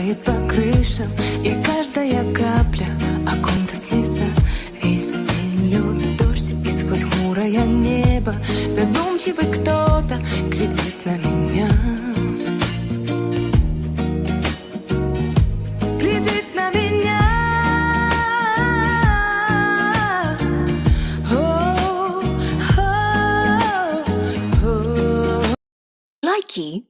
стекает по крышам, и каждая капля оконта слеза. Весь день лед, дождь, и сквозь хмурое небо задумчивый кто-то глядит на меня. Глядит на меня. Likey